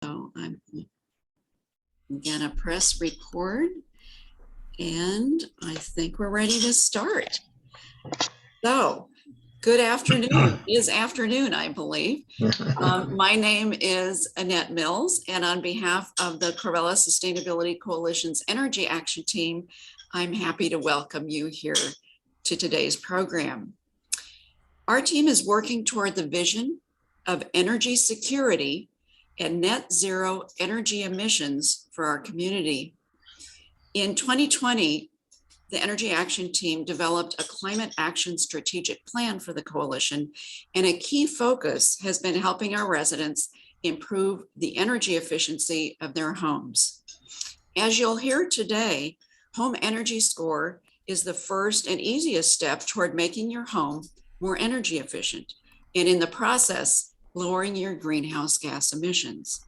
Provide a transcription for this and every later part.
So I'm gonna press record, and I think we're ready to start. So, good afternoon. It is afternoon, I believe. My name is Annette Mills, and on behalf of the Corvallis Sustainability Coalition's Energy Action Team, I'm happy to welcome you here to today's program. Our team is working toward the vision of energy security and net zero energy emissions for our community. In 2020, the Energy Action Team developed a climate action strategic plan for the coalition, and a key focus has been helping our residents improve the energy efficiency of their homes. As you'll hear today, Home Energy Score is the first and easiest step toward making your home more energy efficient, and in the process, lowering your greenhouse gas emissions.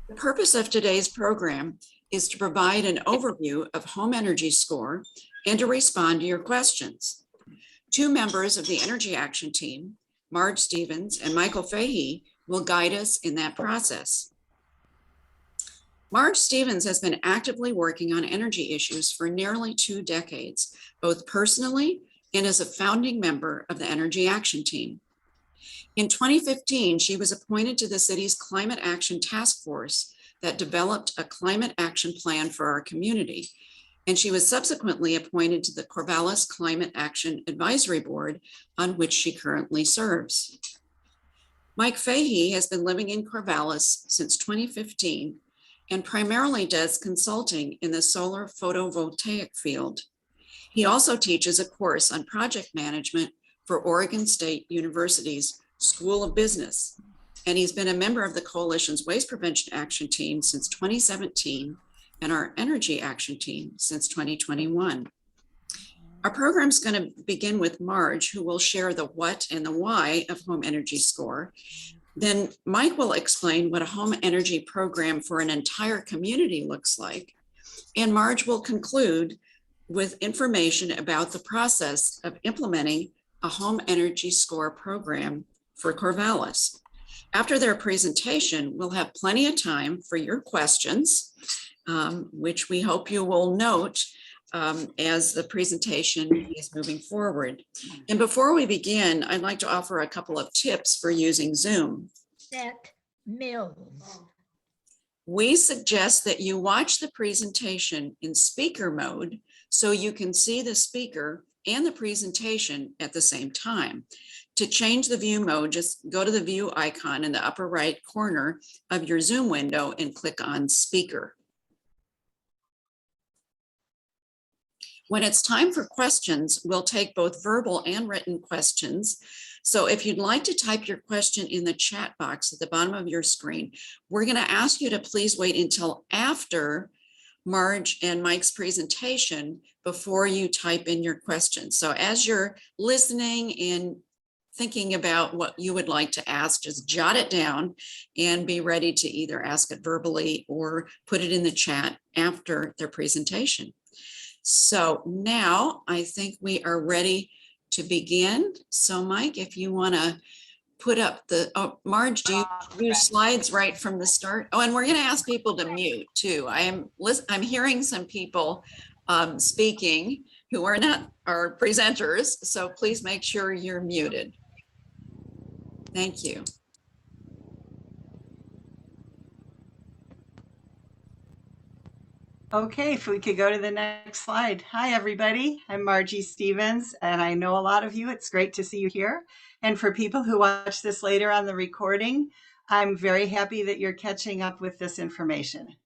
The purpose of today's program is to provide an overview of Home Energy Score and to respond to your questions. Two members of the Energy Action Team, Marge Stevens and Michael Fahey, will guide us in that process. Marge Stevens has been actively working on energy issues for nearly 2 decades, both personally and as a founding member of the Energy Action Team. In 2015, she was appointed to the city's Climate Action Task Force that developed a climate action plan for our community, and she was subsequently appointed to the Corvallis Climate Action Advisory Board, on which she currently serves. Mike Fahey has been living in Corvallis since 2015 and primarily does consulting in the solar photovoltaic field. He also teaches a course on project management for Oregon State University's School of Business, and he's been a member of the Coalition's Waste Prevention Action Team since 2017 and our Energy Action Team since 2021. Our program's going to begin with Marge, who will share the what and the why of Home Energy Score. Then Mike will explain what a home energy program for an entire community looks like, and Marge will conclude with information about the process of implementing a Home Energy Score program for Corvallis. After their presentation, we'll have plenty of time for your questions, which we hope you will note as the presentation is moving forward. And before we begin, I'd like to offer a couple of tips for using Zoom. Annette Mills. We suggest that you watch the presentation in speaker mode so you can see the speaker and the presentation at the same time. To change the view mode, just go to the view icon in the upper right corner of your Zoom window and click on speaker. When it's time for questions, we'll take both verbal and written questions. So if you'd like to type your question in the chat box at the bottom of your screen, we're going to ask you to please wait until after Marge and Mike's presentation before you type in your questions. So as you're listening and thinking about what you would like to ask, just jot it down and be ready to either ask it verbally or put it in the chat after their presentation. So now I think we are ready to begin. So Mike, if you want to put up the, oh, Marge, do you do slides right from the start? Oh, and we're going to ask people to mute too. I'm hearing some people speaking who are not our presenters, so please make sure you're muted. Thank you. Okay, if we could go to the next slide. Hi, everybody. I'm Margie Stevens, and I know a lot of you. It's great to see you here. And for people who watch this later on the recording, I'm very happy that you're catching up with this information.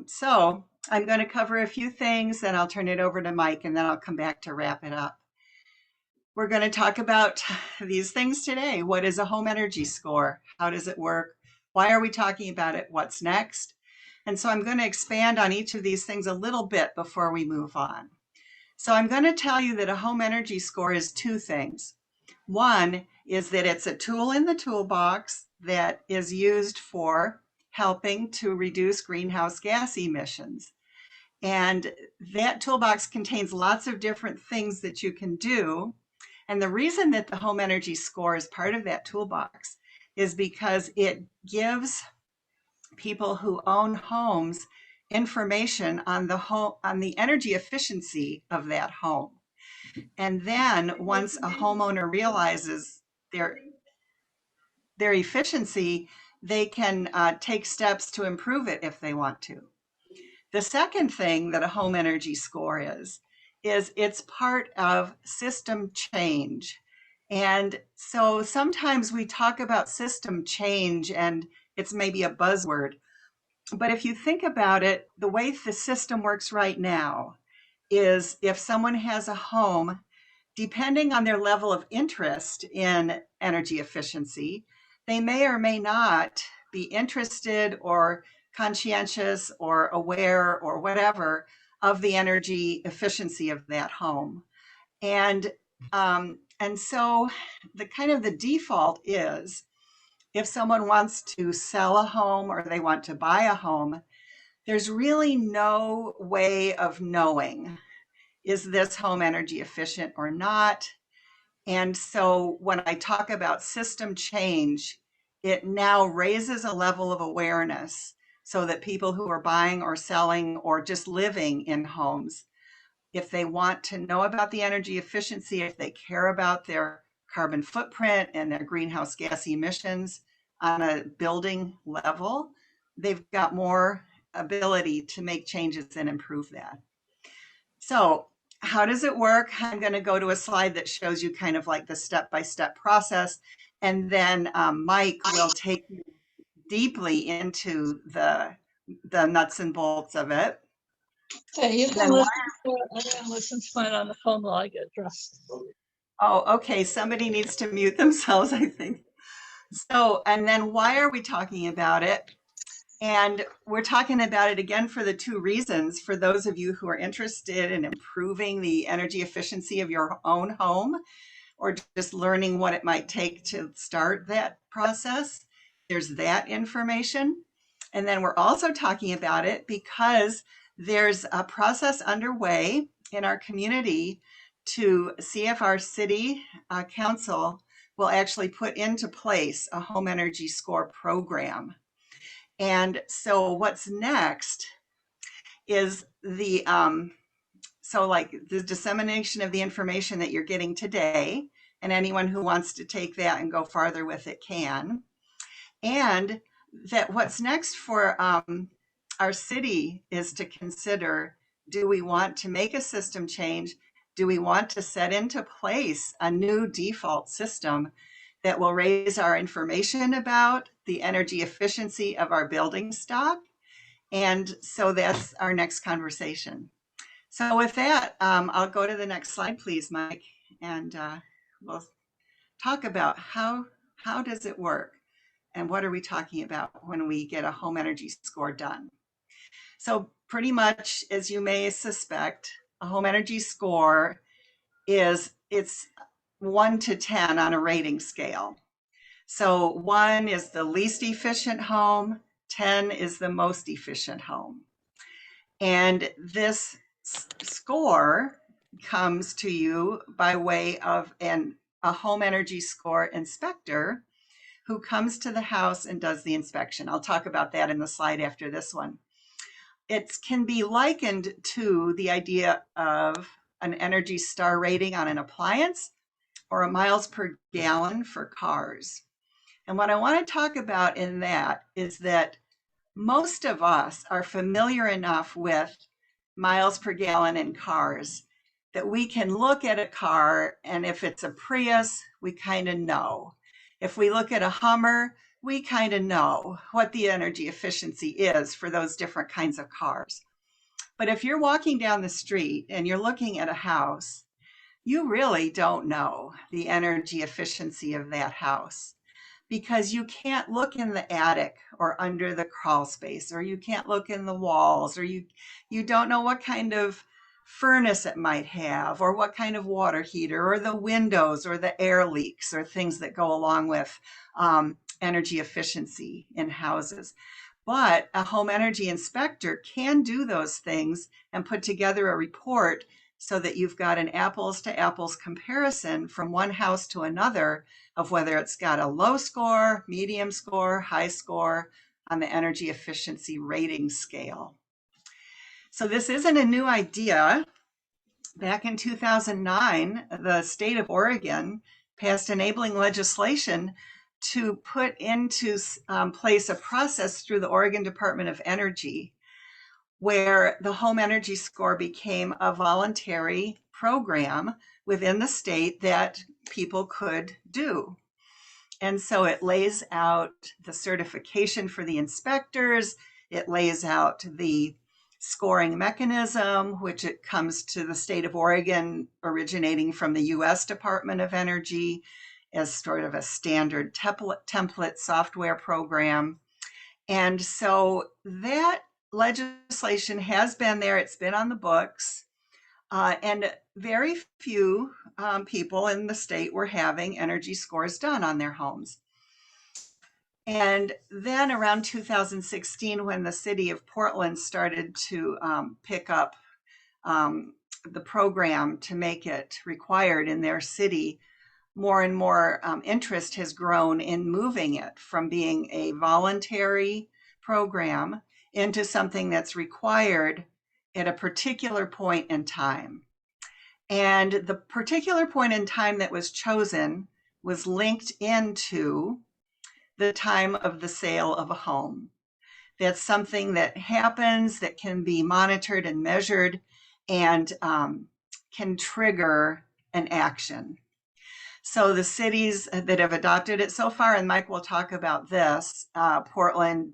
So I'm going to cover a few things, and I'll turn it over to Mike, and then I'll come back to wrap it up. We're going to talk about these things today. What is a home energy score? How does it work? Why are we talking about it? What's next? And so I'm going to expand on each of these things a little bit before we move on. So I'm going to tell you that a home energy score is 2 things. One is that it's a tool in the toolbox that is used for helping to reduce greenhouse gas emissions. And that toolbox contains lots of different things that you can do. And the reason that the home energy score is part of that toolbox is because it gives people who own homes information on the energy efficiency of that home. And then once a homeowner realizes their efficiency, they can take steps to improve it if they want to. The second thing that a home energy score is it's part of system change. And so sometimes we talk about system change and it's maybe a buzzword. But if you think about it, the way the system works right now is if someone has a home, depending on their level of interest in energy efficiency, they may or may not be interested or conscientious or aware or whatever of the energy efficiency of that home. And so the kind of the default is if someone wants to sell a home or they want to buy a home, there's really no way of knowing, is this home energy efficient or not? And so when I talk about system change, it now raises a level of awareness so that people who are buying or selling or just living in homes, if they want to know about the energy efficiency, if they care about their carbon footprint and their greenhouse gas emissions on a building level, they've got more ability to make changes and improve that. So how does it work? I'm going to go to a slide that shows you kind of like the step-by-step process. And then Mike will take you deeply into the nuts and bolts of it. Okay, you Then can listen to it. I'm going to listen to mine on the phone while I get dressed. Oh, okay. Somebody needs to mute themselves, I think. So, and then why are we talking about it? And we're talking about it again for the two reasons. For those of you who are interested in improving the energy efficiency of your own home, or just learning what it might take to start that process, there's that information. And then we're also talking about it because there's a process underway in our community to see if our city council will actually put into place a home energy score program. And so what's next is the dissemination of the information that you're getting today, and anyone who wants to take that and go farther with it can. And that what's next for our city is to consider, do we want to make a system change? Do we want to set into place a new default system that will raise our information about the energy efficiency of our building stock? And so that's our next conversation. So with that, I'll go to the next slide, please, Mike, and we'll talk about how does it work and what are we talking about when we get a home energy score done. So pretty much, as you may suspect, a home energy score it's 1 to 10 on a rating scale. So 1 is the least efficient home, 10 is the most efficient home. And this score comes to you by way of a home energy score inspector who comes to the house and does the inspection. I'll talk about that in the slide after this one. It can be likened to the idea of an Energy Star rating on an appliance or a miles per gallon for cars. And what I want to talk about in that is that most of us are familiar enough with miles per gallon in cars that we can look at a car, and if it's a Prius, we kind of know. If we look at a Hummer, we kind of know what the energy efficiency is for those different kinds of cars. But if you're walking down the street and you're looking at a house, you really don't know the energy efficiency of that house, because you can't look in the attic or under the crawl space, or you can't look in the walls, or you don't know what kind of furnace it might have, or what kind of water heater, or the windows, or the air leaks, or things that go along with energy efficiency in houses. But a home energy inspector can do those things and put together a report so that you've got an apples to apples comparison from one house to another of whether it's got a low score, medium score, high score on the energy efficiency rating scale. So this isn't a new idea. Back in 2009, the state of Oregon passed enabling legislation to put into place a process through the Oregon Department of Energy where the home energy score became a voluntary program within the state that people could do. And so it lays out the certification for the inspectors, it lays out the scoring mechanism, which it comes to the state of Oregon, originating from the US Department of Energy as sort of a standard template software program. And so that legislation has been there, it's been on the books, and very few people in the state were having energy scores done on their homes. And then around 2016, when the city of Portland started to pick up the program to make it required in their city, more and more interest has grown in moving it from being a voluntary program into something that's required at a particular point in time. And the particular point in time that was chosen was linked into the time of the sale of a home. That's something that happens that can be monitored and measured and can trigger an action. So the cities that have adopted it so far, and Mike will talk about this, Portland,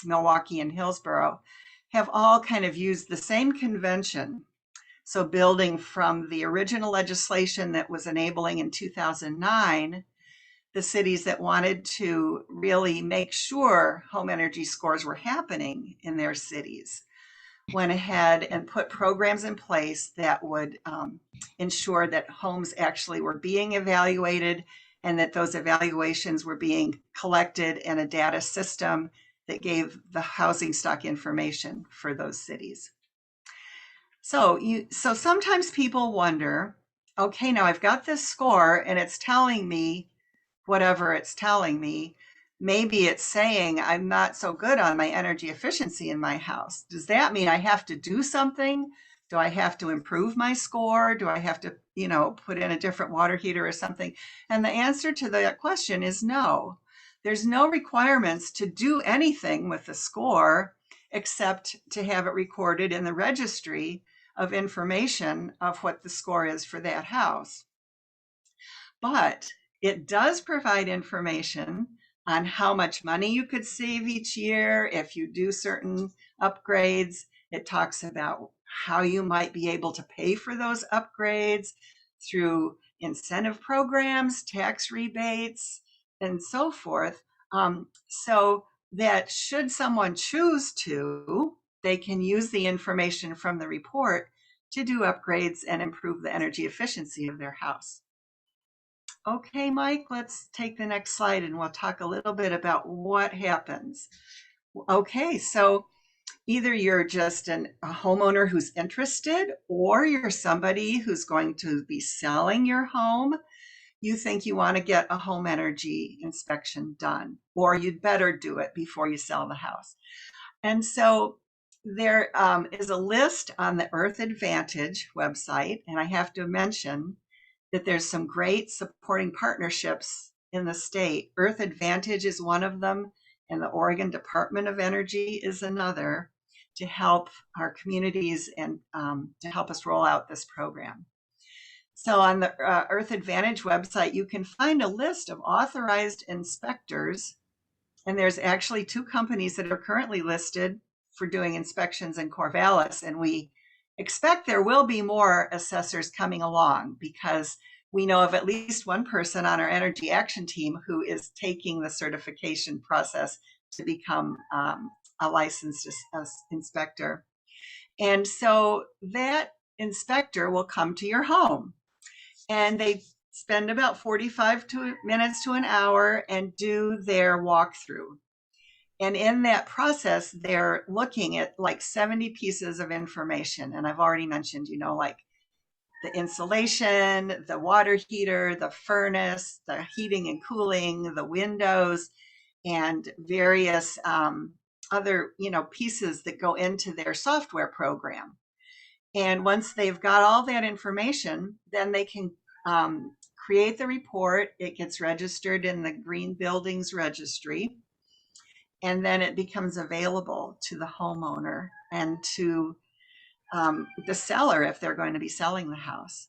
Milwaukee, and Hillsborough, have all kind of used the same convention. So building from the original legislation that was enabling in 2009, the cities that wanted to really make sure home energy scores were happening in their cities went ahead and put programs in place that would ensure that homes actually were being evaluated and that those evaluations were being collected in a data system that gave the housing stock information for those cities. So sometimes people wonder, okay, now I've got this score and it's telling me whatever it's telling me. Maybe it's saying I'm not so good on my energy efficiency in my house. Does that mean I have to do something? Do I have to improve my score? Do I have to, put in a different water heater or something? And the answer to that question is no. There's no requirements to do anything with the score except to have it recorded in the registry of information of what the score is for that house. But it does provide information on how much money you could save each year if you do certain upgrades. It talks about how you might be able to pay for those upgrades through incentive programs, tax rebates, and so forth. So that should someone choose to, they can use the information from the report to do upgrades and improve the energy efficiency of their house. Okay, Mike, let's take the next slide and we'll talk a little bit about what happens. Okay, so either you're just a homeowner who's interested, or you're somebody who's going to be selling your home. You think you want to get a home energy inspection done, or you'd better do it before you sell the house. And so there is a list on the Earth Advantage website, and I have to mention that there's some great supporting partnerships in the state. Earth Advantage is one of them, and the Oregon Department of Energy is another, to help our communities and to help us roll out this program. So on the Earth Advantage website, you can find a list of authorized inspectors, and there's actually 2 companies that are currently listed for doing inspections in Corvallis, and we expect there will be more assessors coming along because we know of at least one person on our energy action team who is taking the certification process to become a licensed inspector. And so that inspector will come to your home and they spend about 45 minutes to an hour and do their walkthrough. And in that process, they're looking at like 70 pieces of information. And I've already mentioned, like the insulation, the water heater, the furnace, the heating and cooling, the windows. and various other, pieces that go into their software program. And once they've got all that information, then they can create the report. It gets registered in the Green Buildings Registry, and then it becomes available to the homeowner and to the seller if they're going to be selling the house.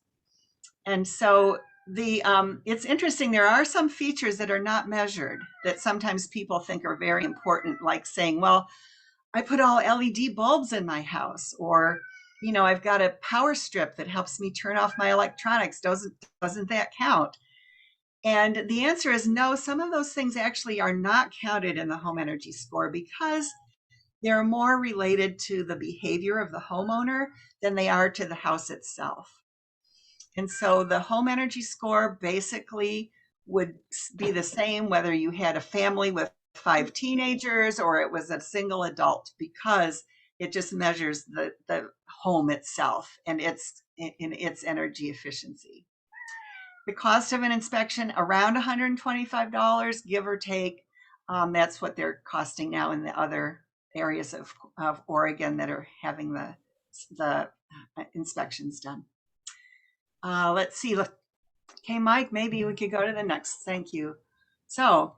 And so it's interesting. There are some features that are not measured that sometimes people think are very important, like saying, well, I put all LED bulbs in my house, or, I've got a power strip that helps me turn off my electronics. Doesn't that count? And the answer is no. Some of those things actually are not counted in the home energy score because they're more related to the behavior of the homeowner than they are to the house itself. And so the home energy score basically would be the same whether you had a family with 5 teenagers or it was a single adult, because it just measures the home itself and its energy efficiency. The cost of an inspection around $125, give or take. That's what they're costing now in the other areas of Oregon that are having the inspections done. Let's see. Okay, Mike, maybe we could go to the next. Thank you. So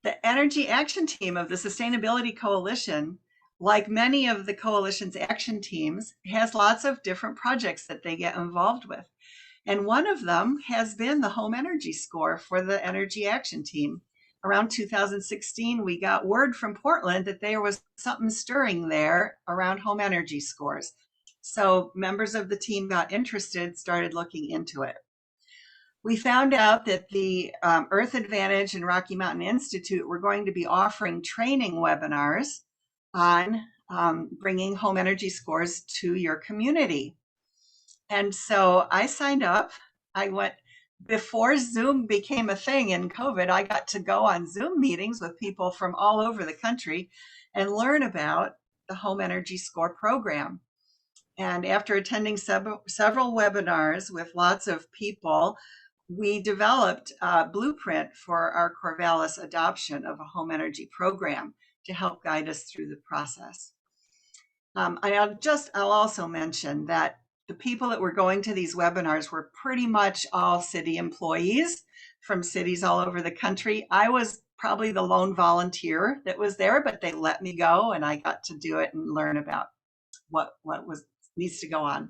the Energy Action Team of the Sustainability Coalition, like many of the coalition's action teams, has lots of different projects that they get involved with. And one of them has been the home energy score for the Energy Action Team. Around 2016, we got word from Portland that there was something stirring there around home energy scores. So members of the team got interested, started looking into it. We found out that the Earth Advantage and Rocky Mountain Institute were going to be offering training webinars on bringing home energy scores to your community. And so I signed up. I went before Zoom became a thing in COVID. I got to go on Zoom meetings with people from all over the country and learn about the home energy score program. And after attending several webinars with lots of people, we developed a blueprint for our Corvallis adoption of a home energy program to help guide us through the process. I'll also mention that the people that were going to these webinars were pretty much all city employees from cities all over the country. I was probably the lone volunteer that was there, but they let me go and I got to do it and learn about what needs to go on.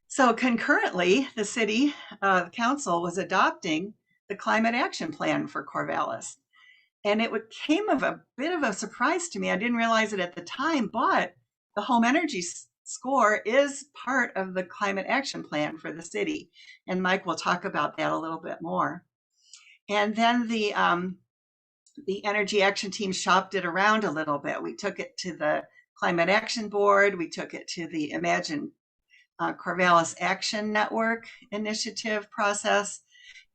So concurrently, the city council was adopting the climate action plan for Corvallis. And it came of a bit of a surprise to me. I didn't realize it at the time, but the home energy score is part of the climate action plan for the city. And Mike will talk about that a little bit more. And then the Energy Action Team shopped it around a little bit. We took it to the Climate Action Board. We took it to the Imagine Corvallis Action Network initiative process,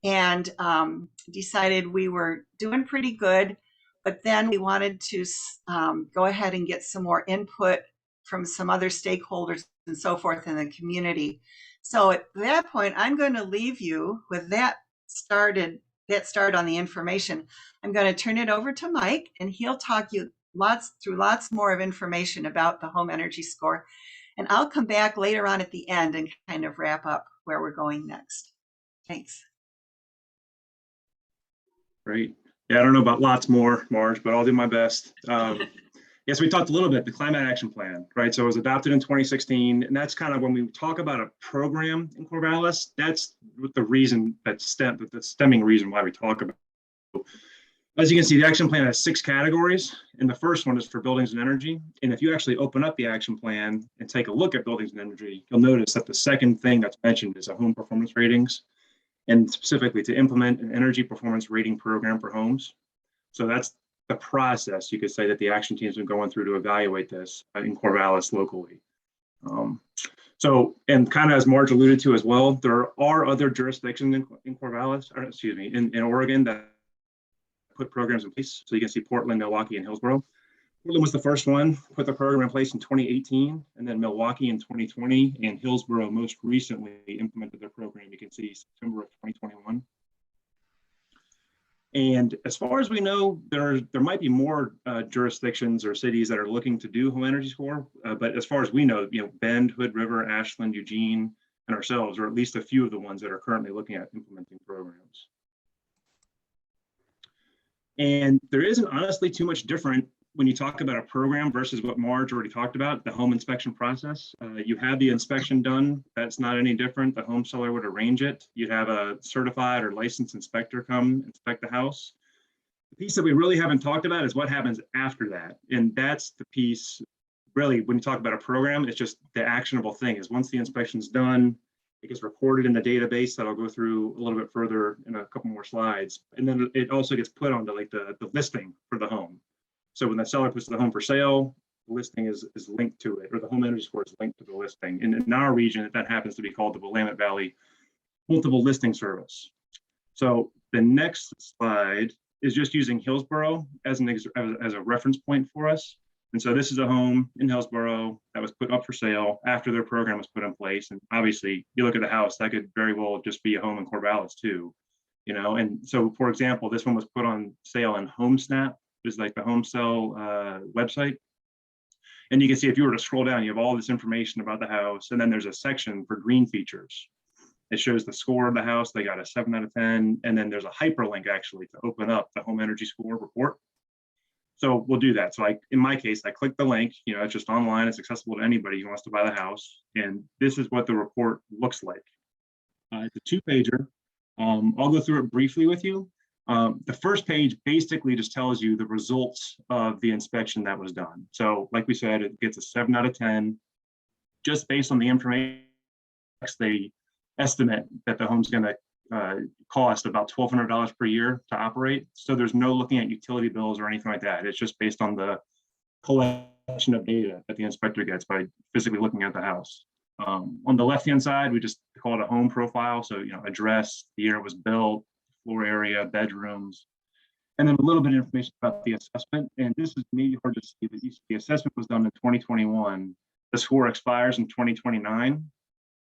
and decided we were doing pretty good, but then we wanted to go ahead and get some more input from some other stakeholders and so forth in the community. So at that point, I'm going to leave you with that start on the information. I'm going to turn it over to Mike, and he'll talk you through lots more of information about the home energy score. And I'll come back later on at the end and kind of wrap up where we're going next. Thanks. Great. Yeah, I don't know about lots more, Marge, but I'll do my best. Yes, we talked a little bit, the Climate Action Plan, right? So it was adopted in 2016, and that's kind of when we talk about a program in Corvallis, that's the reason the stemming reason why we talk about it. As you can see, the action plan has 6 categories, and the first one is for buildings and energy. And if you actually open up the action plan and take a look at buildings and energy, you'll notice that the second thing that's mentioned is a home performance ratings, and specifically to implement an energy performance rating program for homes. So that's the process, you could say, that the action team's been going through to evaluate this in Corvallis locally. And kind of as Marge alluded to as well, there are other jurisdictions in Corvallis, or excuse me, in Oregon that put programs in place. So you can see Portland, Milwaukee, and Hillsborough. Portland was the first one, put the program in place in 2018, and then Milwaukee in 2020, and Hillsborough most recently implemented their program. You can see September of 2021. And as far as we know, there might be more jurisdictions or cities that are looking to do home energy score. But as far as we know, Bend, Hood River, Ashland, Eugene, and ourselves are at least a few of the ones that are currently looking at implementing programs. And there isn't honestly too much different when you talk about a program versus what Marge already talked about, the home inspection process. You have the inspection done. That's not any different. The home seller would arrange it. You'd have a certified or licensed inspector come inspect the house. The piece that we really haven't talked about is what happens after that. And that's the piece, really, when you talk about a program, it's just the actionable thing is once the inspection's done, it gets recorded in the database that I'll go through a little bit further in a couple more slides. And then it also gets put onto like the listing for the home. So when the seller puts the home for sale, the listing is linked to it, or the home energy score is linked to the listing. And in our region, that happens to be called the Willamette Valley Multiple Listing Service. So the next slide is just using Hillsborough as a reference point for us. And so this is a home in Hillsborough that was put up for sale after their program was put in place. And obviously, you look at the house, that could very well just be a home in Corvallis too, And so, for example, this one was put on sale in HomeSnap, is like the home sale website. And you can see if you were to scroll down, you have all this information about the house. And then there's a section for green features. It shows the score of the house. They got a 7 out of 10. And then there's a hyperlink actually to open up the home energy score report. So we'll do that. So in my case, I click the link, it's just online. It's accessible to anybody who wants to buy the house. And this is what the report looks like. It's a 2-pager. I'll go through it briefly with you. The first page basically just tells you the results of the inspection that was done. So like we said, it gets a 7 out of 10, just based on the information. They estimate that the home's going to cost about $1,200 per year to operate. So there's no looking at utility bills or anything like that. It's just based on the collection of data that the inspector gets by physically looking at the house. On the left-hand side, we just call it a home profile. So, address, the year it was built, floor area, bedrooms, and then a little bit of information about the assessment. And this is maybe hard to see, but the assessment was done in 2021. The score expires in 2029.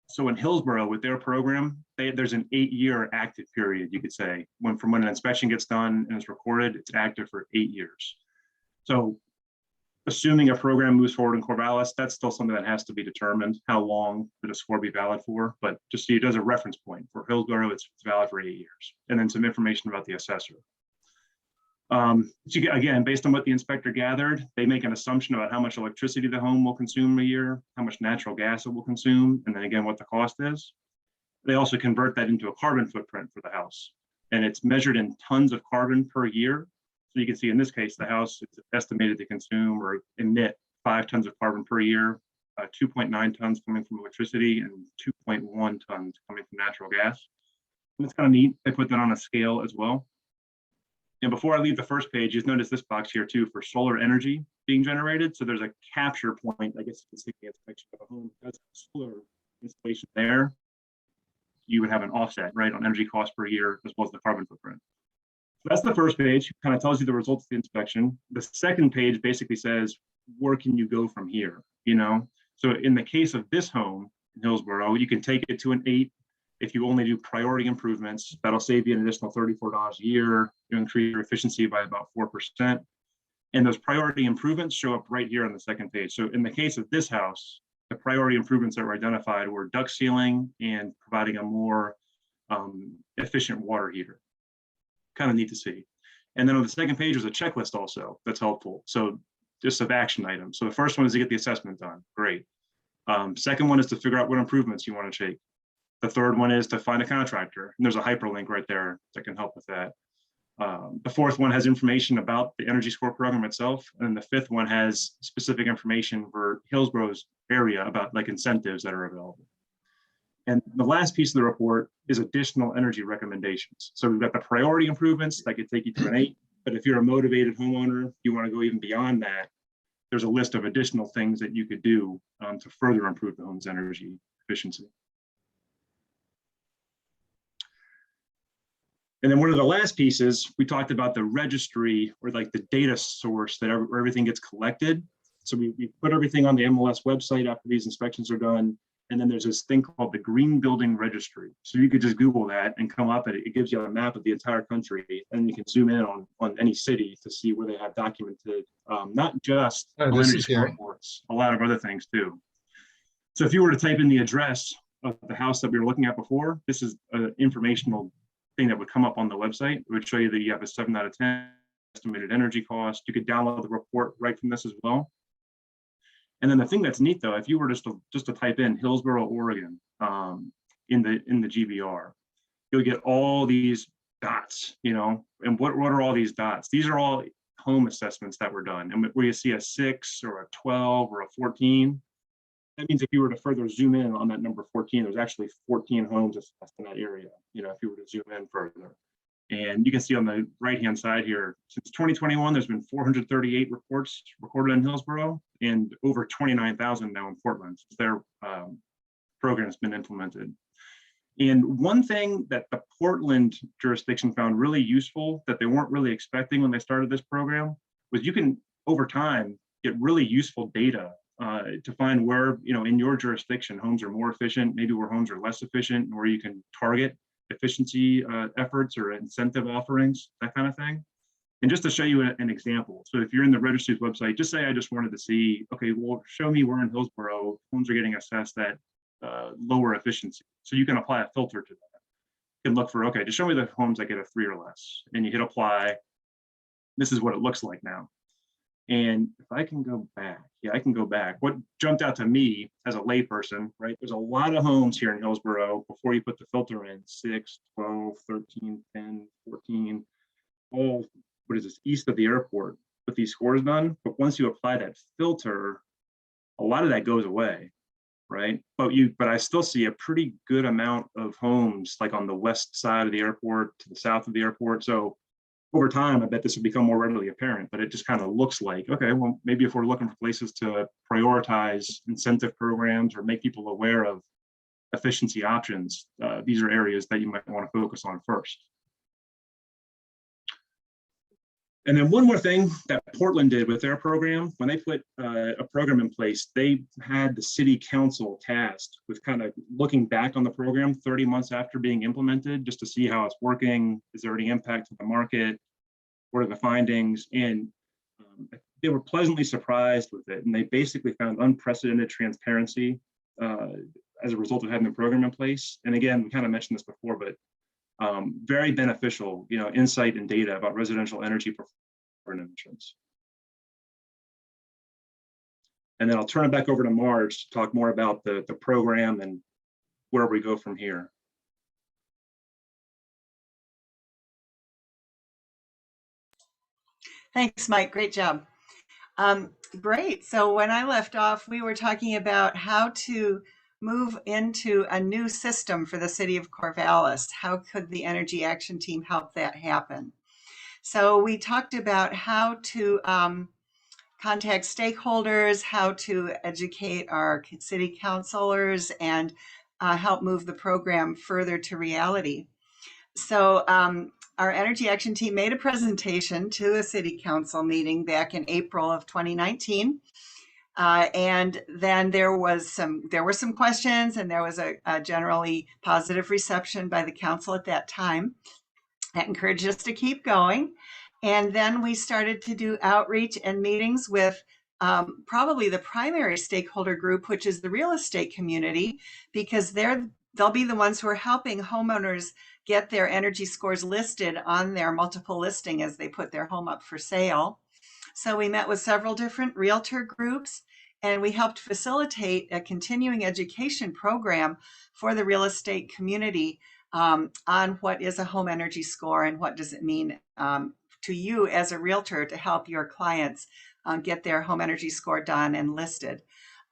So in Hillsborough, with their program, there's an 8-year active period, you could say. From when an inspection gets done and it's recorded, it's active for 8 years. So assuming a program moves forward in Corvallis, that's still something that has to be determined, how long would a score be valid for. But just so you as a reference point, for Hillsborough, it's valid for 8 years. And then some information about the assessor. Again, based on what the inspector gathered, they make an assumption about how much electricity the home will consume a year, how much natural gas it will consume, and then again, what the cost is. They also convert that into a carbon footprint for the house. And it's measured in tons of carbon per year. So you can see in this case, the house is estimated to consume or emit 5 tons of carbon per year, 2.9 tons coming from electricity and 2.1 tons coming from natural gas. And it's kind of neat. They put that on a scale as well. And before I leave the first page, you'll notice this box here too for solar energy being generated. So there's a capture point, I guess, it's the inspection of a home that's solar installation there. You would have an offset, right, on energy cost per year as well as the carbon footprint. So that's the first page, kind of tells you the results of the inspection. The second page basically says, where can you go from here? So in the case of this home in Hillsborough, you can take it to an 8. If you only do priority improvements, that'll save you an additional $34 a year. You increase your efficiency by about 4%. And those priority improvements show up right here on the second page. So in the case of this house, the priority improvements that were identified were duct sealing and providing a more efficient water heater. Kind of neat to see. And then on the second page was a checklist also that's helpful. So just of action items. So the first one is to get the assessment done. Great. Second one is to figure out what improvements you want to take. The third one is to find a contractor. And there's a hyperlink right there that can help with that. The fourth one has information about the Energy Score program itself. And the fifth one has specific information for Hillsborough's area about like incentives that are available. And the last piece of the report is additional energy recommendations. So we've got the priority improvements that could take you to an 8. But if you're a motivated homeowner, you want to go even beyond that, there's a list of additional things that you could do to further improve the home's energy efficiency. And then one of the last pieces, we talked about the registry or like the data source that where everything gets collected. So we put everything on the MLS website after these inspections are done. And then there's this thing called the Green Building Registry. So you could just Google that and come up and it gives you a map of the entire country, and you can zoom in on any city to see where they have documented, not just Oh, home this energy is score Gary. reports, a lot of other things too. So if you were to type in the address of the house that we were looking at before, this is an informational thing that would come up on the website. It would show you that you have a 7 out of 10 estimated energy cost. You could download the report right from this as well. And then the thing that's neat though, if you were just to type in Hillsboro, Oregon, in the GBR, you'll get all these dots, you know. And what are all these dots? These are all home assessments that were done. And where you see a 6 or a 12 or a 14, that means if you were to further zoom in on that number 14, there's actually 14 homes assessed in that area, you know, if you were to zoom in further. And you can see on the right-hand side here, since 2021, there's been 438 reports recorded in Hillsboro and over 29,000 now in Portland since their program has been implemented. And one thing that the Portland jurisdiction found really useful that they weren't really expecting when they started this program was you can, over time, get really useful data to find where, you know, in your jurisdiction, homes are more efficient, maybe where homes are less efficient, and where you can target efficiency efforts or incentive offerings, that kind of thing. And just to show you an example, so if you're in the registry's website, just say I just wanted to see, okay, well, show me where in Hillsboro homes are getting assessed at lower efficiency. So you can apply a filter to that. You can look for, okay, just show me the homes that get a 3 or less, and you hit apply. This is what it looks like now. And if I can go back, yeah, I can go back. What jumped out to me as a layperson, right? There's a lot of homes here in Hillsboro before you put the filter in, 6, 12, 13, 10, 14, all, what is this, east of the airport with these scores done. But once you apply that filter, a lot of that goes away, right? But I still see a pretty good amount of homes like on the west side of the airport to the south of the airport. So over time, I bet this will become more readily apparent, but it just kind of looks like, okay, well, maybe if we're looking for places to prioritize incentive programs or make people aware of efficiency options, these are areas that you might want to focus on first. And then one more thing that Portland did with their program, when they put a program in place, they had the city council tasked with kind of looking back on the program 30 months after being implemented, just to see how it's working. Is there any impact to the market? What are the findings? And they were pleasantly surprised with it. And they basically found unprecedented transparency as a result of having the program in place. And again, we kind of mentioned this before, but very beneficial, you know, insight and data about residential energy performance emissions. And then I'll turn it back over to Marge to talk more about the program and where we go from here. Thanks, Mike. Great job. Great. So when I left off, we were talking about how to move into a new system for the city of Corvallis. How could the Energy Action Team help that happen? So we talked about how to contact stakeholders, how to educate our city councilors, and help move the program further to reality. So our Energy Action Team made a presentation to a city council meeting back in April of 2019. And then there were some questions, and there was a generally positive reception by the council at that time that encouraged us to keep going. And then we started to do outreach and meetings with probably the primary stakeholder group, which is the real estate community, because they'll be the ones who are helping homeowners get their energy scores listed on their multiple listing as they put their home up for sale. So we met with several different realtor groups, and we helped facilitate a continuing education program for the real estate community on what is a home energy score and what does it mean to you as a realtor to help your clients get their home energy score done and listed.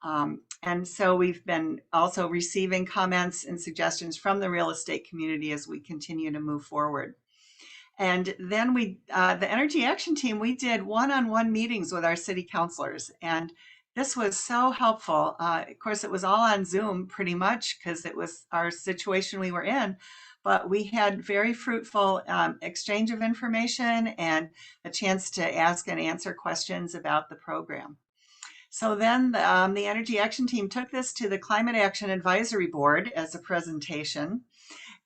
And so we've been also receiving comments and suggestions from the real estate community as we continue to move forward. And then the Energy Action Team, we did one-on-one meetings with our city councilors, and this was so helpful. Of course, it was all on Zoom pretty much because it was our situation we were in, but we had very fruitful exchange of information and a chance to ask and answer questions about the program. So then the Energy Action Team took this to the Climate Action Advisory Board as a presentation.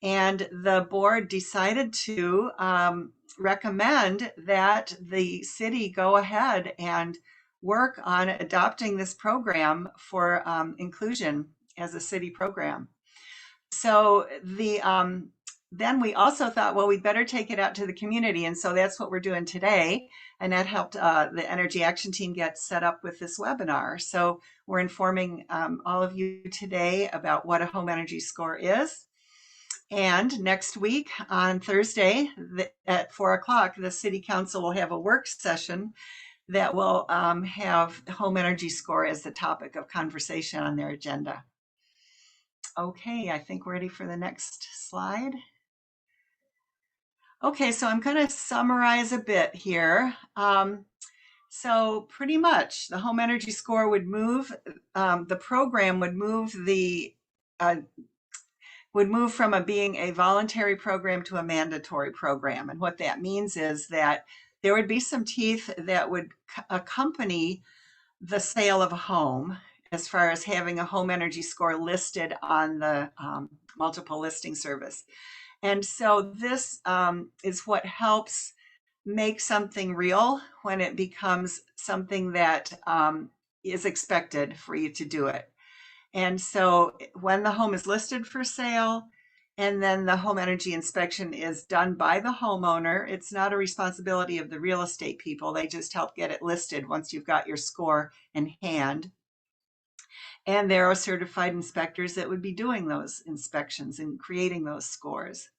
And the board decided to recommend that the city go ahead and work on adopting this program for inclusion as a city program. So then we also thought, well, we'd better take it out to the community. And so that's what we're doing today. And that helped the Energy Action Team get set up with this webinar. So we're informing all of you today about what a home energy score is. And next week on Thursday at 4 o'clock, the City Council will have a work session that will have home energy score as the topic of conversation on their agenda. Okay, I think we're ready for the next slide. Okay, so I'm going to summarize a bit here. So pretty much the home energy score would move, the program would move from being a voluntary program to a mandatory program. And what that means is that there would be some teeth that would accompany the sale of a home as far as having a home energy score listed on the multiple listing service. And so this is what helps make something real when it becomes something that is expected for you to do it. And so when the home is listed for sale and then the home energy inspection is done by the homeowner, it's not a responsibility of the real estate people. They just help get it listed once you've got your score in hand. And there are certified inspectors that would be doing those inspections and creating those scores.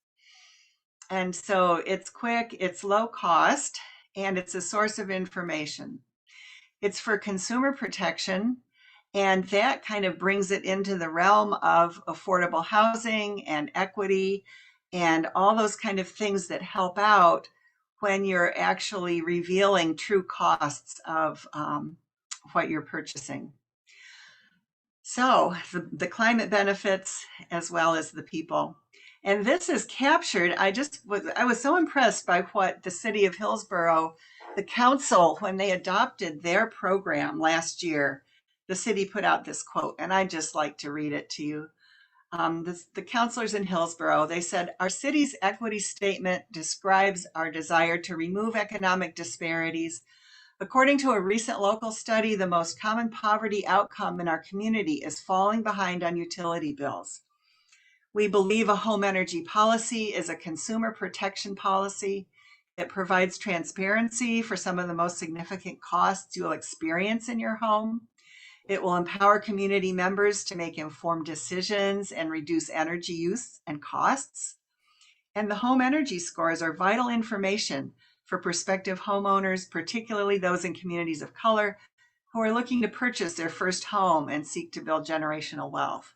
And so it's quick, it's low cost, and it's a source of information. It's for consumer protection, and that kind of brings it into the realm of affordable housing and equity and all those kind of things that help out when you're actually revealing true costs of what you're purchasing. So the climate benefits as well as the people. And this is captured. I was so impressed by what the city of Hillsborough, the council, when they adopted their program last year, the city put out this quote, and I'd just like to read it to you. The councilors in Hillsborough, they said, "Our city's equity statement describes our desire to remove economic disparities. According to a recent local study, the most common poverty outcome in our community is falling behind on utility bills. We believe a home energy policy is a consumer protection policy. It provides transparency for some of the most significant costs you'll experience in your home. It will empower community members to make informed decisions and reduce energy use and costs. And the home energy scores are vital information for prospective homeowners, particularly those in communities of color who are looking to purchase their first home and seek to build generational wealth."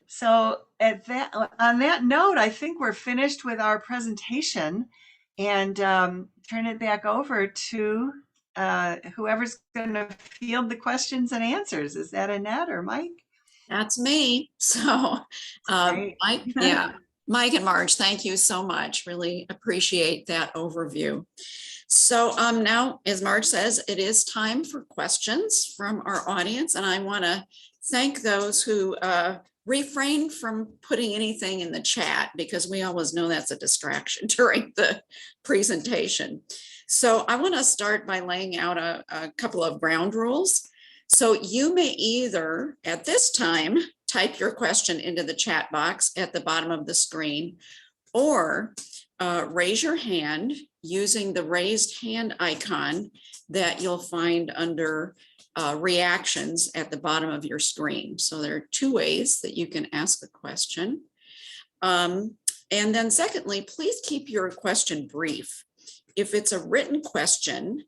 So on that note, I think we're finished with our presentation, and turn it back over to whoever's going to field the questions and answers. Is that Annette or Mike? That's me. So Mike, yeah, Mike and Marge, thank you so much. Really appreciate that overview. So now, as Marge says, it is time for questions from our audience, and I want to thank those who refrain from putting anything in the chat, because we always know that's a distraction during the presentation. So I want to start by laying out a couple of ground rules. So you may either, at this time, type your question into the chat box at the bottom of the screen, or raise your hand using the raised hand icon that you'll find under reactions at the bottom of your screen. So there are two ways that you can ask a question. And then secondly, please keep your question brief. If it's a written question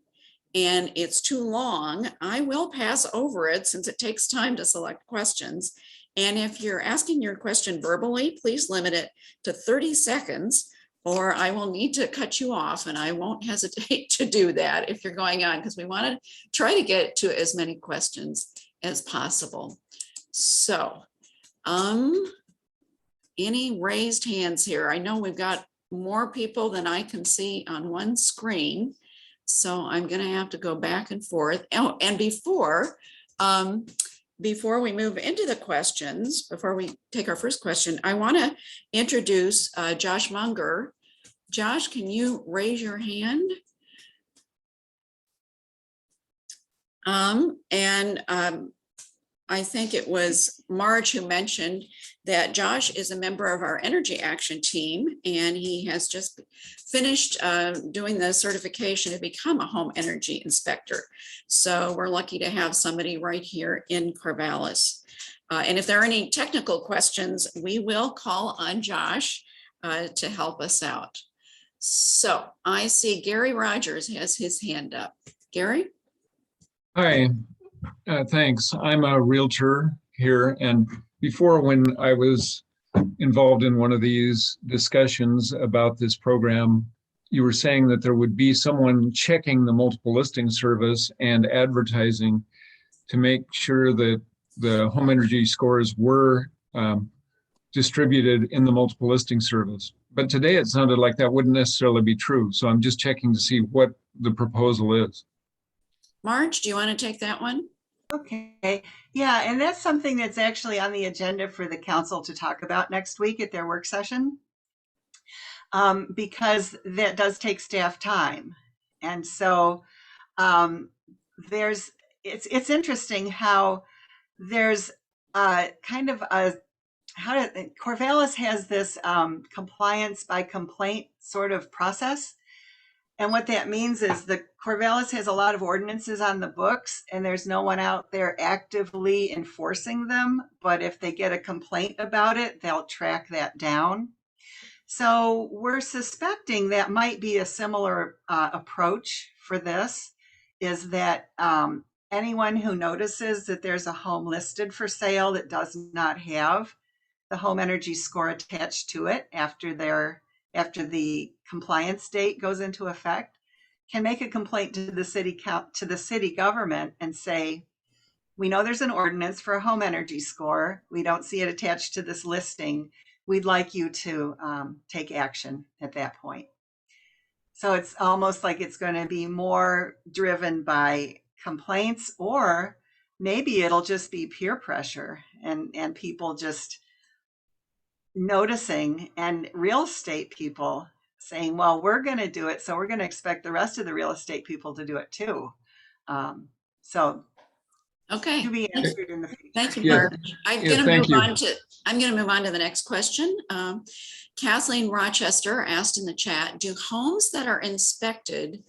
and it's too long, I will pass over it since it takes time to select questions. And if you're asking your question verbally, please limit it to 30 seconds, or I will need to cut you off, and I won't hesitate to do that if you're going on, because we want to try to get to as many questions as possible. So, any raised hands here? I know we've got more people than I can see on one screen. So I'm going to have to go back and forth. Oh, and before we move into the questions, before we take our first question, I want to introduce Josh Munger. Josh, can you raise your hand? I think it was Marge who mentioned that Josh is a member of our Energy Action team, and he has just finished doing the certification to become a home energy inspector. So we're lucky to have somebody right here in Corvallis. And if there are any technical questions, we will call on Josh to help us out. So I see Gary Rogers has his hand up. Gary? Hi, thanks. I'm a realtor here, and before, when I was involved in one of these discussions about this program, you were saying that there would be someone checking the multiple listing service and advertising to make sure that the home energy scores were distributed in the multiple listing service. But today it sounded like that wouldn't necessarily be true. So I'm just checking to see what the proposal is. Marge, do you want to take that one? Okay, yeah, and that's something that's actually on the agenda for the council to talk about next week at their work session, because that does take staff time. And so it's interesting how there's kind of Corvallis has this compliance by complaint sort of process. And what that means is the Corvallis has a lot of ordinances on the books, and there's no one out there actively enforcing them. But if they get a complaint about it, they'll track that down. So we're suspecting that might be a similar approach for this, is that anyone who notices that there's a home listed for sale that does not have the home energy score attached to it after the compliance date goes into effect, can make a complaint to the city government and say, we know there's an ordinance for a home energy score. We don't see it attached to this listing. We'd like you to take action at that point. So it's almost like it's going to be more driven by complaints, or maybe it'll just be peer pressure and people just noticing, and real estate people saying, well, we're going to do it, so we're going to expect the rest of the real estate people to do it too. So Okay. to be answered in the future. Thank you, Yeah. Marge. I'm Yeah, going thank to you. move on to the next question. Kathleen Rochester asked in the chat, do homes that are inspected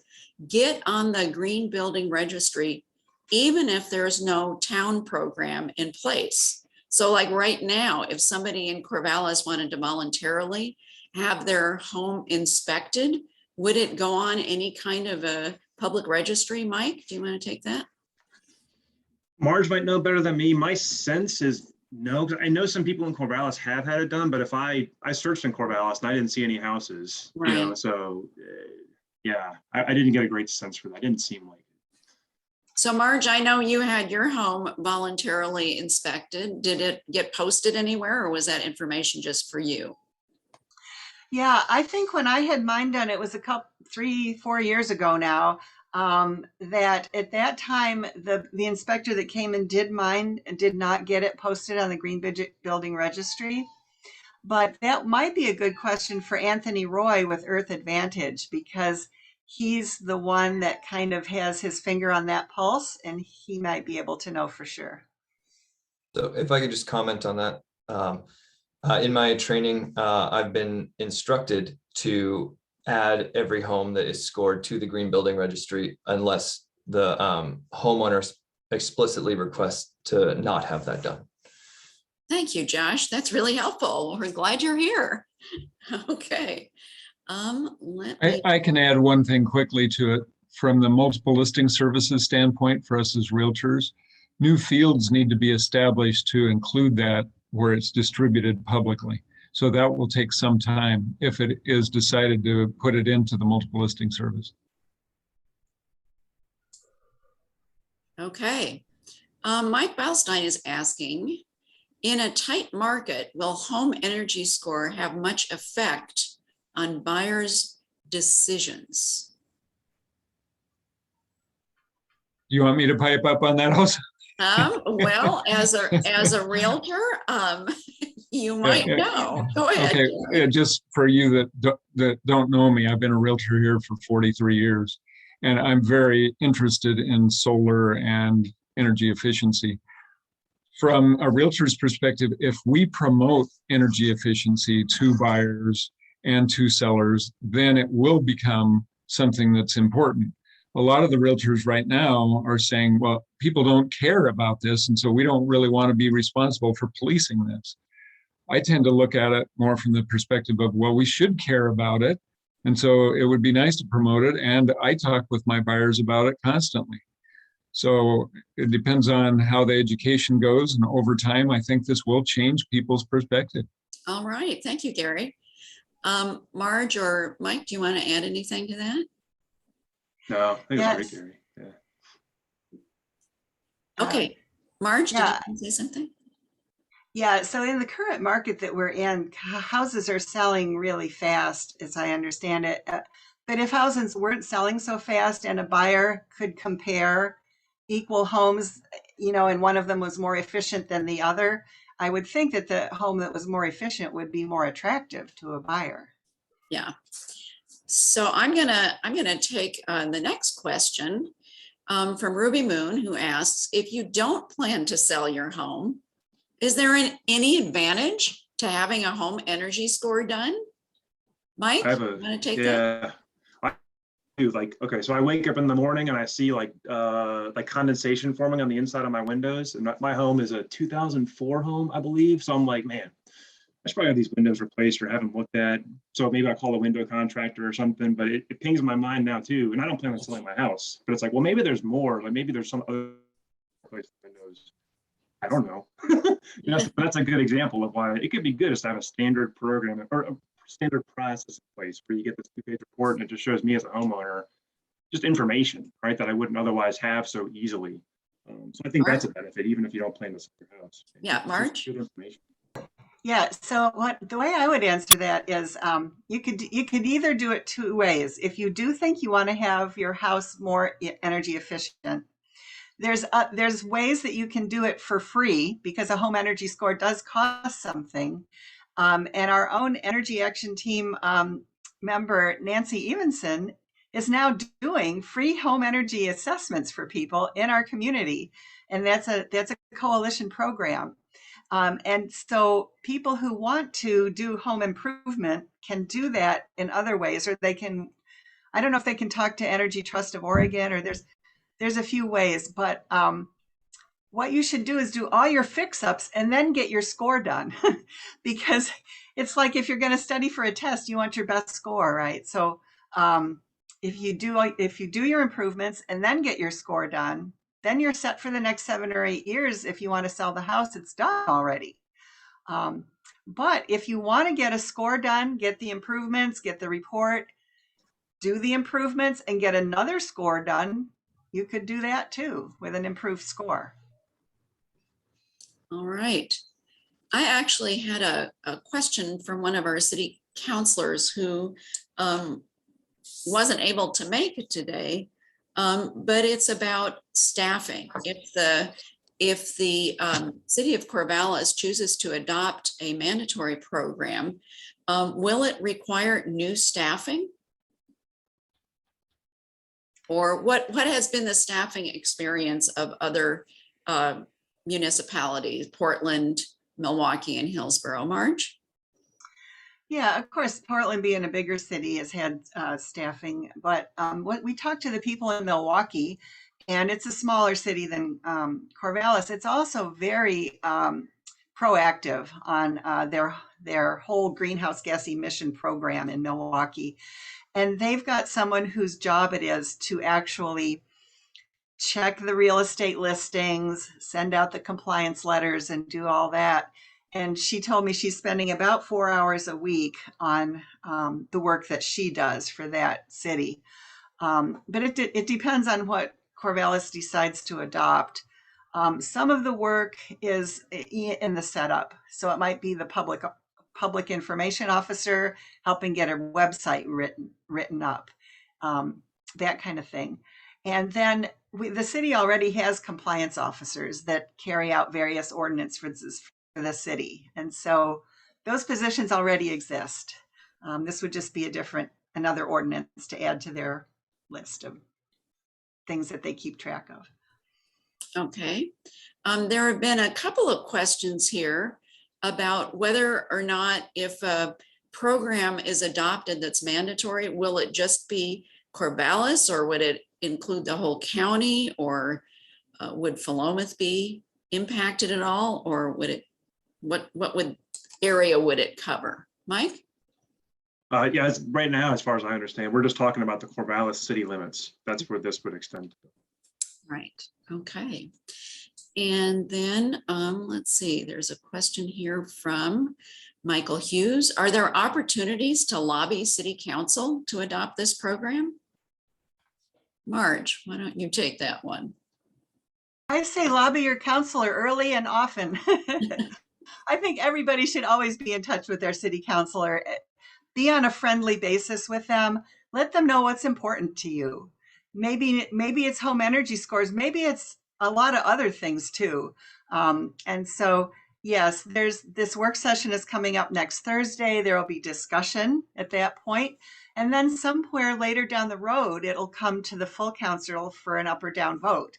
get on the green building registry even if there's no town program in place? So like right now, if somebody in Corvallis wanted to voluntarily have their home inspected, would it go on any kind of a public registry? Mike, do you want to take that? Marge might know better than me. My sense is no, because I know some people in Corvallis have had it done, but if I searched in Corvallis and I didn't see any houses, you know, Right. so yeah, I didn't get a great sense for that. It didn't seem like it. So Marge, I know you had your home voluntarily inspected. Did it get posted anywhere, or was that information just for you? Yeah, I think when I had mine done, it was 3-4 years ago now, that at that time, the inspector that came and did mine did not get it posted on the Green Building Registry. But that might be a good question for Anthony Roy with Earth Advantage, because he's the one that kind of has his finger on that pulse, and he might be able to know for sure. So if I could just comment on that. In my training, I've been instructed to add every home that is scored to the Green Building Registry unless the homeowner explicitly requests to not have that done. Thank you, Josh. That's really helpful. We're glad you're here. Okay. I can add one thing quickly to it. From the multiple listing services standpoint for us as realtors, new fields need to be established to include that where it's distributed publicly. So that will take some time if it is decided to put it into the multiple listing service. Okay. Mike Beilstein is asking, in a tight market, will home energy score have much effect on buyers' decisions? You want me to pipe up on that also? Well, as a realtor, you might know. Go ahead. Okay, just for you that don't know me, I've been a realtor here for 43 years, and I'm very interested in solar and energy efficiency. From a realtor's perspective, if we promote energy efficiency to buyers and to sellers, then it will become something that's important. A lot of the realtors right now are saying, well, people don't care about this, and so we don't really want to be responsible for policing this. I tend to look at it more from the perspective of, well, we should care about it. And so it would be nice to promote it. And I talk with my buyers about it constantly. So it depends on how the education goes. And over time, I think this will change people's perspective. All right. Thank you, Gary. Marge or Mike, do you want to add anything to that? No, I think Yes. it's great, Gary. Yeah. Okay. Marge, did you yeah. want to say something? Yeah, so in the current market that we're in, houses are selling really fast, as I understand it. But if houses weren't selling so fast and a buyer could compare equal homes, and one of them was more efficient than the other, I would think that the home that was more efficient would be more attractive to a buyer. Yeah. So I'm gonna take the next question from Ruby Moon, who asks, if you don't plan to sell your home, is there any advantage to having a home energy score done? Mike, I have you want to take that? yeah. I do okay, so I wake up in the morning and I see like condensation forming on the inside of my windows. And my home is a 2004 home, I believe. So I'm like, man, I should probably have these windows replaced or have them looked at. So maybe I call a window contractor or something, but it pings my mind now too. And I don't plan on selling my house, but it's like, well, maybe there's more, like maybe there's some other place windows. I don't know. That's a good example of why it could be good is to have a standard program or a standard process in place where you get this 2-page report and it just shows me as a homeowner just information, right, that I wouldn't otherwise have so easily. So I think that's a benefit, even if you don't plan to sell your house. Yeah, It's just Marge? good information. Yeah, so the way I would answer that is you could either do it two ways. If you do think you want to have your house more energy efficient, there's ways that you can do it for free because a home energy score does cost something. And our own Energy Action Team member, Nancy Evenson, is now doing free home energy assessments for people in our community. And that's a coalition program. And so people who want to do home improvement can do that in other ways, or they can, I don't know if they can talk to Energy Trust of Oregon, or there's a few ways, but what you should do is do all your fix-ups and then get your score done. Because it's like if you're going to study for a test, you want your best score, right? So if you do your improvements and then get your score done, then you're set for the next 7 or 8 years. If you want to sell the house, it's done already. But if you want to get a score done, get the improvements, get the report, do the improvements, and get another score done, you could do that too with an improved score. All right. I actually had a question from one of our city councilors who wasn't able to make it today, but it's about staffing. If the city of Corvallis chooses to adopt a mandatory program, will it require new staffing? Or what has been the staffing experience of other municipalities, Portland, Milwaukee, and Hillsborough? Marge? Yeah, of course, Portland being a bigger city has had staffing, but what we talked to the people in Milwaukee, and it's a smaller city than Corvallis. It's also very proactive on their whole greenhouse gas emission program in Milwaukee. And they've got someone whose job it is to actually check the real estate listings, send out the compliance letters, and do all that. And she told me she's spending about 4 hours a week on the work that she does for that city. But it depends on what Corvallis decides to adopt. Some of the work is in the setup. So it might be the public information officer helping get a website written up, that kind of thing. And then the city already has compliance officers that carry out various ordinances for the city. And so those positions already exist. This would just be another ordinance to add to their list of things that they keep track of. Okay. There have been a couple of questions here about whether or not if a program is adopted that's mandatory, will it just be Corvallis or would it include the whole county, or would Philomath be impacted at all, or would it, what area would it cover? Mike? Yeah, right now, as far as I understand, we're just talking about the Corvallis city limits. That's where this would extend. Right, okay. And then let's see, there's a question here from Michael Hughes. Are there opportunities to lobby city council to adopt this program? Marge, why don't you take that one? I say lobby your counselor early and often. I think everybody should always be in touch with their city councilor. Be on a friendly basis with them. Let them know what's important to you. Maybe it's home energy scores. Maybe it's a lot of other things too. And so, yes, this work session is coming up next Thursday. There will be discussion at that point. And then somewhere later down the road, it'll come to the full council for an up or down vote.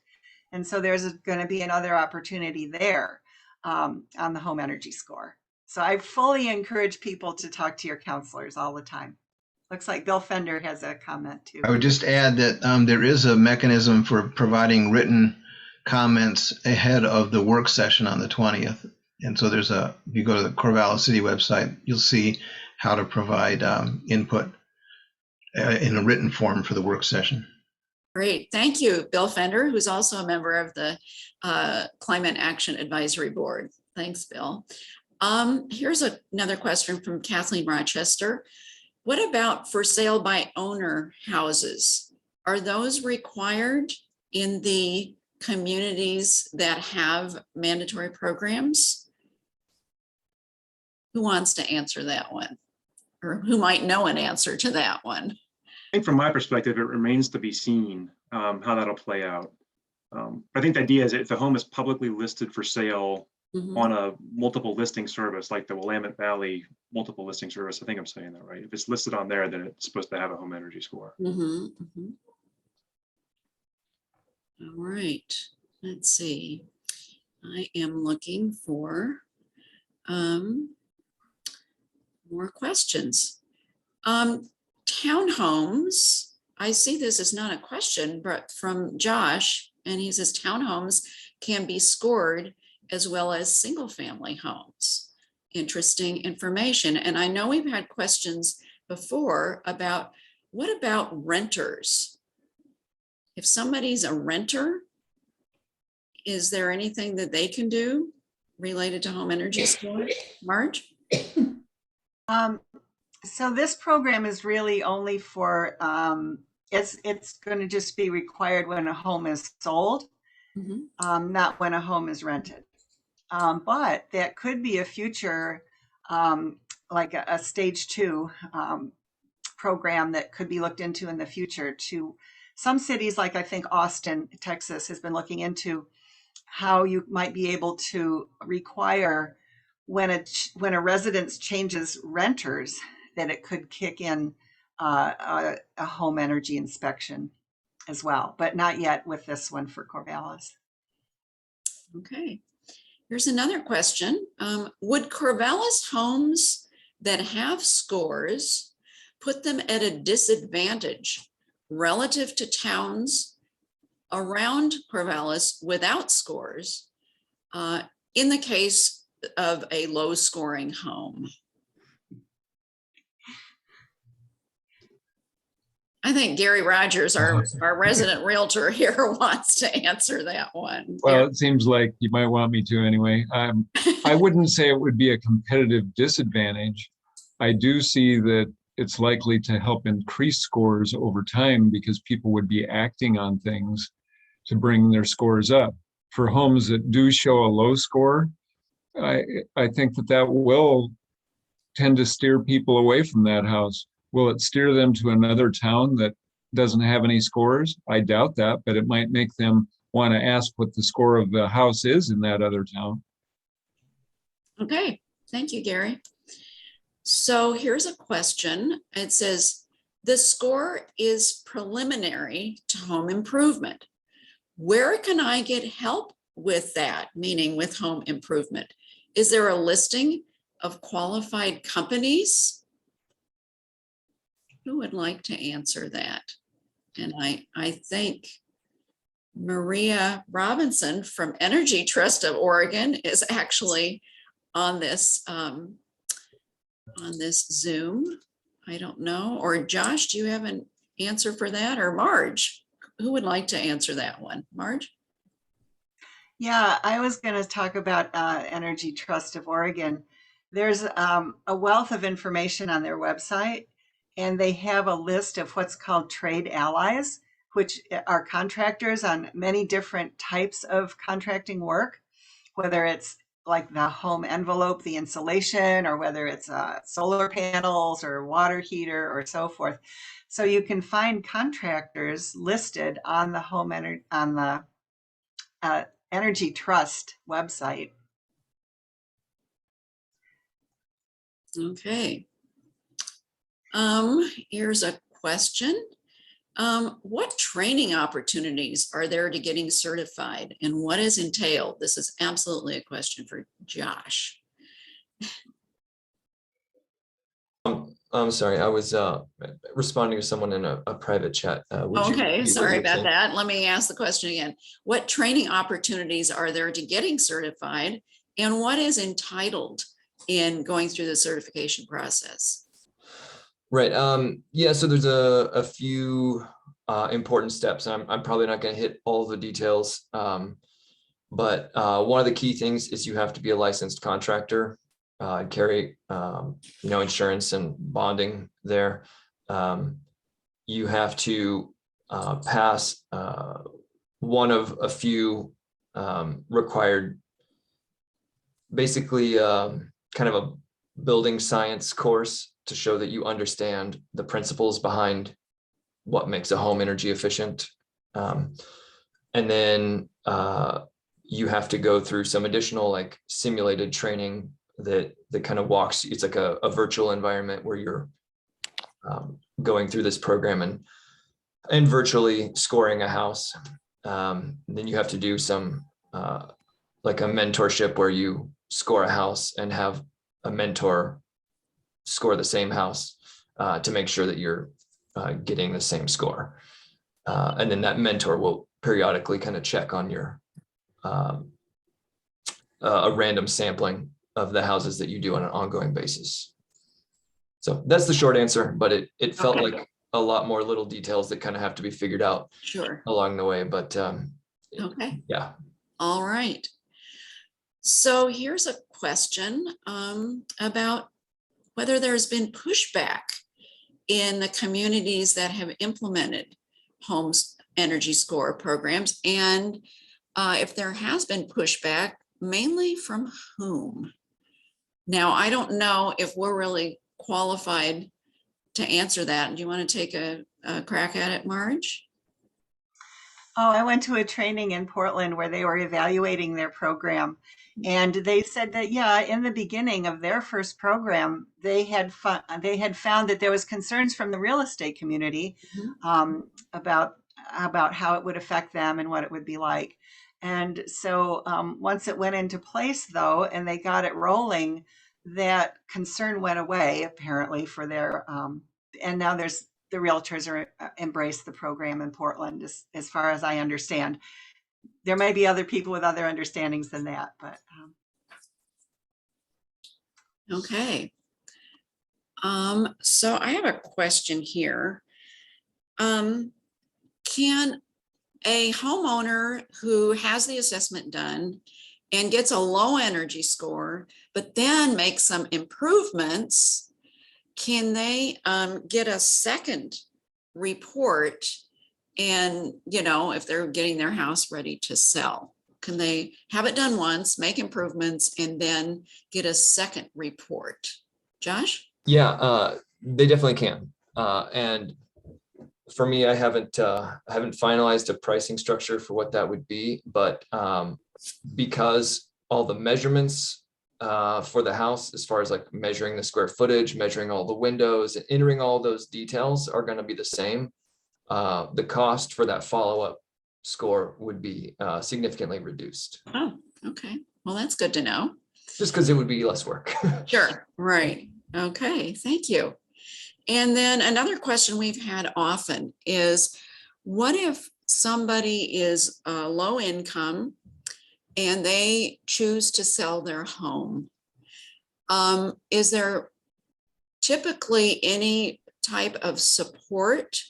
And so there's going to be another opportunity there on the home energy score. So I fully encourage people to talk to your counselors all the time. Looks like Bill Fender has a comment too. I would just add that there is a mechanism for providing written comments ahead of the work session on the 20th. And so if you go to the Corvallis City website, you'll see how to provide input in a written form for the work session. Great, thank you, Bill Fender, who's also a member of the Climate Action Advisory Board. Thanks, Bill. Here's another question from Kathleen Rochester. What about for sale by owner houses? Are those required in the communities that have mandatory programs? Who wants to answer that one? Or who might know an answer to that one? I think from my perspective, it remains to be seen how that'll play out. I think the idea is if the home is publicly listed for sale on a multiple listing service, like the Willamette Valley multiple listing service, I think I'm saying that right. If it's listed on there, then it's supposed to have a home energy score. All right, let's see. I am looking for more questions. Townhomes, I see this as not a question, but from Josh, and he says townhomes can be scored as well as single family homes. Interesting information. And I know we've had questions before about what about renters? If somebody's a renter, is there anything that they can do related to home energy score? Marge? So this program is really only for, it's going to just be required when a home is sold, not when a home is rented. But that could be a future, like a stage 2 program that could be looked into in the future. To some cities, like I think Austin, Texas, has been looking into how you might be able to require when a residence changes renters, that it could kick in a home energy inspection as well, but not yet with this one for Corvallis. Okay, here's another question. Would Corvallis homes that have scores put them at a disadvantage relative to towns around Corvallis without scores in the case of a low scoring home? I think Gary Rogers, our resident realtor here, wants to answer that one. Well, it seems like you might want me to anyway. I wouldn't say it would be a competitive disadvantage. I do see that it's likely to help increase scores over time because people would be acting on things to bring their scores up. For homes that do show a low score, I think that will tend to steer people away from that house. Will it steer them to another town that doesn't have any scores. I doubt that, but it might make them want to ask what the score of the house is in that other town. Okay, thank you, Gary. So here's a question. It says, the score is preliminary to home improvement. Where can I get help with that, meaning with home improvement? Is there a listing of qualified companies? Who would like to answer that? And I think Maria Robinson from Energy Trust of Oregon is actually on this Zoom. I don't know. Or Josh, do you have an answer for that? Or Marge? Who would like to answer that one? Marge? Yeah, I was going to talk about Energy Trust of Oregon. There's a wealth of information on their website, and they have a list of what's called trade allies, which are contractors on many different types of contracting work, whether it's like the home envelope, the insulation, or whether it's solar panels or water heater or so forth. So you can find contractors listed on the Energy Trust website. Okay. Here's a question. What training opportunities are there to getting certified and what is entailed? This is absolutely a question for Josh. I'm sorry, I was responding to someone in a private chat. Would you Okay, repeat what sorry you were about saying? that. Let me ask the question again. What training opportunities are there to getting certified and what is entitled in going through the certification process? Right. Yeah, so there's a few important steps. I'm probably not going to hit all the details. But one of the key things is you have to be a licensed contractor, carry insurance and bonding there. You have to pass one of a few required, basically kind of a building science course to show that you understand the principles behind what makes a home energy efficient. And then you have to go through some additional like simulated training that kind of walks, it's like a virtual environment where you're going through this program and virtually scoring a house. Then you have to do some like a mentorship where you score a house and have a mentor score the same house to make sure that you're getting the same score. And then that mentor will periodically kind of check on your a random sampling of the houses that you do on an ongoing basis. So that's the short answer, but it felt Okay. like a lot more little details that kind of have to be figured out Sure. along the way. But Okay. yeah. All right. So here's a question about whether there's been pushback in the communities that have implemented homes energy score programs, and if there has been pushback, mainly from whom? Now, I don't know if we're really qualified to answer that. Do you want to take a crack at it, Marge? Oh, I went to a training in Portland where they were evaluating their program. And they said that, yeah, in the beginning of their first program, they had found that there was concerns from the real estate community about how it would affect them and what it would be like. And so once it went into place, though, and they got it rolling, that concern went away, apparently, for their, and now the realtors are embrace the program in Portland, as far as I understand. There may be other people with other understandings than that, but. Okay. So I have a question here. Can a homeowner who has the assessment done and gets a low energy score, but then makes some improvements, can they get a second report? And, if they're getting their house ready to sell, can they have it done once, make improvements, and then get a second report? Josh? Yeah, they definitely can. And for me, I haven't finalized a pricing structure for what that would be, but because all the measurements for the house, as far as like measuring the square footage, measuring all the windows, and entering all those details are going to be the same. The cost for that follow-up score would be significantly reduced, Oh, okay. Well, that's good to know. just because it would be less work. Sure, right. Okay, thank you. And then another question we've had often is, what if somebody is low income and they choose to sell their home? Is there typically any type of support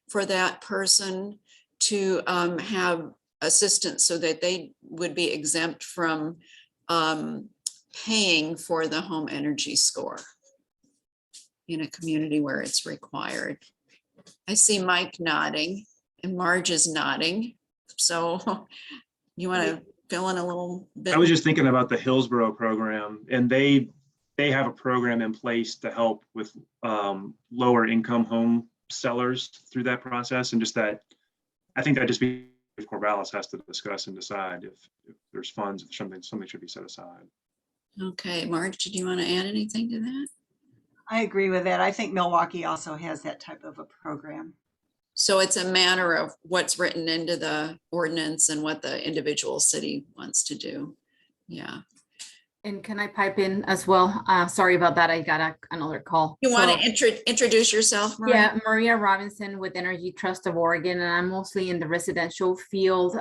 for that person to have assistance so that they would be exempt from paying for the home energy score in a community where it's required? I see Mike nodding and Marge is nodding. So you want to fill in a little bit? I was just thinking about the Hillsborough program, and they have a program in place to help with lower income home sellers through that process. And just that, I think that just be Corvallis has to discuss and decide if there's funds, if something should be set aside. Okay, Marge, did you want to add anything to that? I agree with that. I think Milwaukee also has that type of a program. So it's a matter of what's written into the ordinance and what the individual city wants to do. Yeah. And can I pipe in as well? Sorry about that. I got another call. You want So- to introduce yourself, Maria? Yeah, Maria Robinson with Energy Trust of Oregon, and I'm mostly in the residential field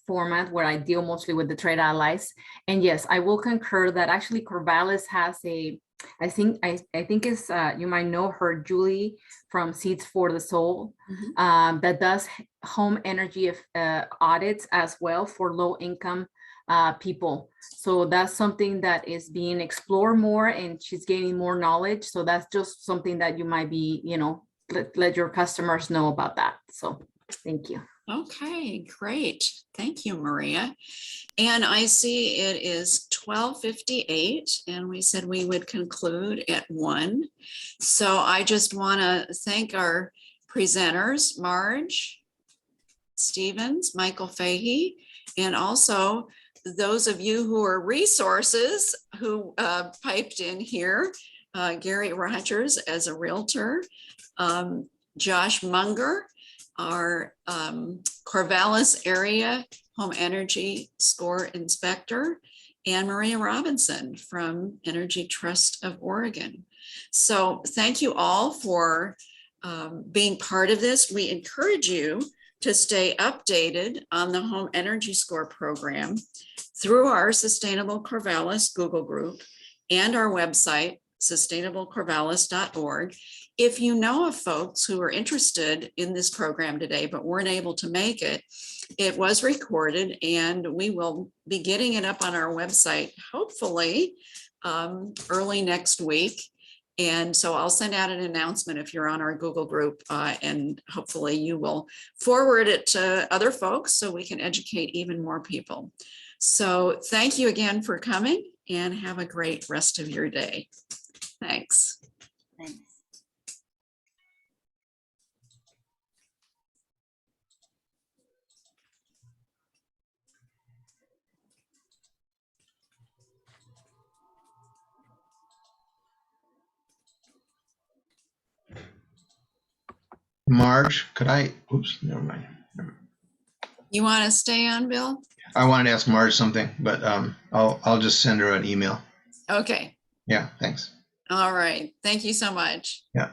format where I deal mostly with the trade allies. And yes, I will concur that actually Corvallis has I think it's you might know her, Julie from Seeds for the Soul, that does home energy audits as well for low income people. So that's something that is being explored more, and she's gaining more knowledge. So that's just something that you might be, let your customers know about that. So thank you. Okay, great. Thank you, Maria. And I see it is 12:58, and we said we would conclude at 1. So I just want to thank our presenters, Marge Stevens, Michael Fahey, and also those of you who are resources who piped in here, Gary Rogers as a realtor, Josh Munger, our Corvallis area home energy score inspector, and Maria Robinson from Energy Trust of Oregon. So thank you all for being part of this. We encourage you to stay updated on the home energy score program through our Sustainable Corvallis Google group and our website, sustainablecorvallis.org. If you know of folks who are interested in this program today but weren't able to make it, it was recorded and we will be getting it up on our website, hopefully early next week. And so I'll send out an announcement if you're on our Google group, and hopefully you will forward it to other folks so we can educate even more people. So thank you again for coming, and have a great rest of your day. Thanks. Thanks. Marge, could I, oops, never mind. You want to stay on, Bill? I wanted to ask Marge something, but I'll just send her an email. Okay. Yeah, thanks. All right. Thank you so much. Yeah.